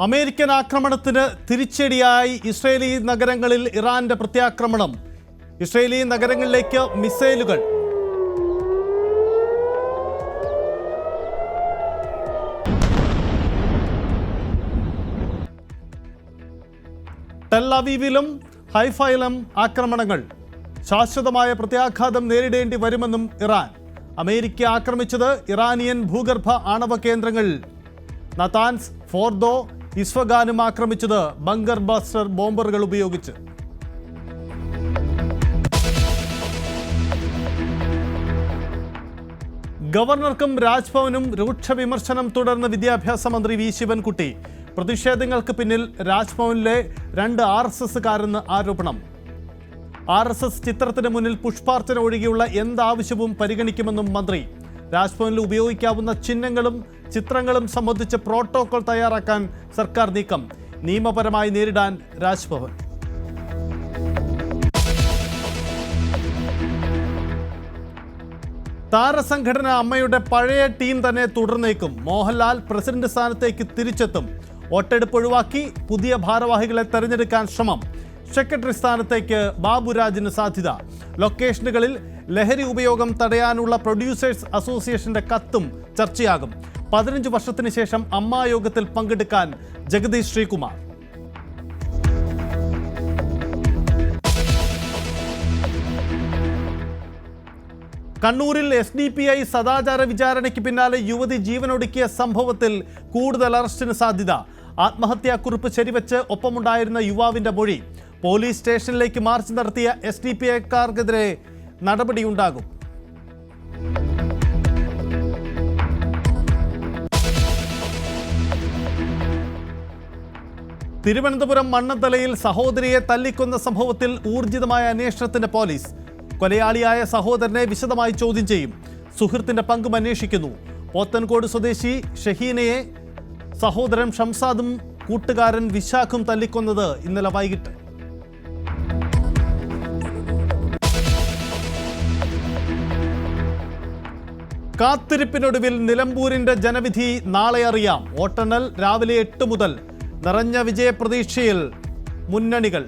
American ആക്രമണത്തിന് തിരിച്ചടിയായി Israeli നഗരങ്ങളിൽ ഇറാന്റെ പ്രത്യാക്രമണം. ഇസ്രയേലി നഗരങ്ങളിലേക്ക് മിസൈലുകൾ. ടെൽ അവീവിലും ഹൈഫയിലും ആക്രമണങ്ങൾ. ശാശ്വതമായ പ്രത്യാഘാതം നേരിടേണ്ടി വരുമെന്നും ഇറാൻ. അമേരിക്ക ആക്രമിച്ചത് ഇറാനിയൻ ഭൂഗർഭ ആണവ കേന്ദ്രങ്ങൾ. നതാൻസ്, ഫോർദോ, ഇസ്ഫഗാനും ആക്രമിച്ചത് ബങ്കർ ബസ്റ്റർ ബോംബറുകൾ ഉപയോഗിച്ച്. ഗവർണർക്കും രാജ്ഭവനും രൂക്ഷ വിമർശനം തുടർന്ന് വിദ്യാഭ്യാസ മന്ത്രി വി ശിവൻകുട്ടി. പ്രതിഷേധങ്ങൾക്ക് പിന്നിൽ രാജ്ഭവനിലെ 2 RSSകാരെന്ന് ആരോപണം. RSS ചിത്രത്തിന് മുന്നിൽ പുഷ്പാർച്ചന ഒഴികെയുള്ള എന്താവശ്യവും പരിഗണിക്കുമെന്നും മന്ത്രി. രാജ്ഭവനിൽ ഉപയോഗിക്കാവുന്ന ചിഹ്നങ്ങളും ചിത്രങ്ങളും സംബന്ധിച്ച് പ്രോട്ടോകോൾ തയ്യാറാക്കാൻ സർക്കാർ നീക്കം. നിയമപരമായി നേരിടാൻ രാജ്ഭവൻ. താരസംഘടന അമ്മയുടെ പഴയ ടീം തന്നെ തുടർന്നേക്കും. മോഹൻലാൽ പ്രസിഡന്റ് സ്ഥാനത്തേക്ക് തിരിച്ചെത്തും. വോട്ടെടുപ്പ് ഒഴിവാക്കി പുതിയ ഭാരവാഹികളെ തെരഞ്ഞെടുക്കാൻ ശ്രമം. സെക്രട്ടറി സ്ഥാനത്തേക്ക് ബാബുരാജിന് സാധ്യത. ലൊക്കേഷനുകളിൽ ലഹരി ഉപയോഗം തടയാനുള്ള പ്രൊഡ്യൂസേഴ്സ് അസോസിയേഷന്റെ കത്തും ചർച്ചയാകും. 15 വർഷത്തിന് ശേഷം അമ്മായോഗത്തിൽ പങ്കെടുക്കാൻ ജഗദീഷ് ശ്രീകുമാർ. കണ്ണൂരിൽ SDPI സദാചാര വിചാരണയ്ക്ക് പിന്നാലെ യുവതി ജീവനൊടുക്കിയ സംഭവത്തിൽ കൂടുതൽ അറസ്റ്റിന് സാധ്യത. ആത്മഹത്യാക്കുറിപ്പ് ശരിവെച്ച് ഒപ്പമുണ്ടായിരുന്ന യുവാവിന്റെ മൊഴി. പോലീസ് സ്റ്റേഷനിലേക്ക് മാർച്ച് നടത്തിയ SDPIക്കാർക്കെതിരെ നടപടിയുണ്ടാകും. തിരുവനന്തപുരം മണ്ണന്തലയിൽ സഹോദരിയെ തല്ലിക്കൊന്ന സംഭവത്തിൽ ഊർജിതമായ അന്വേഷണത്തിന് പോലീസ്. കൊലയാളിയായ സഹോദരനെ വിശദമായി ചോദ്യം ചെയ്യും. സുഹൃത്തിന്റെ പങ്കും അന്വേഷിക്കുന്നു. പോത്തൻകോട് സ്വദേശി ഷഹീനയെ സഹോദരൻ ഷംസാദും കൂട്ടുകാരൻ വിശാഖും തല്ലിക്കൊന്നത് ഇന്നലെ വൈകിട്ട്. കാത്തിരിപ്പിനൊടുവിൽ നിലമ്പൂരിന്റെ ജനവിധി നാളെ അറിയാം. വോട്ടെണ്ണൽ രാവിലെ 8 മുതൽ. നിറഞ്ഞ വിജയപ്രതീക്ഷയിൽ മുന്നണികൾ.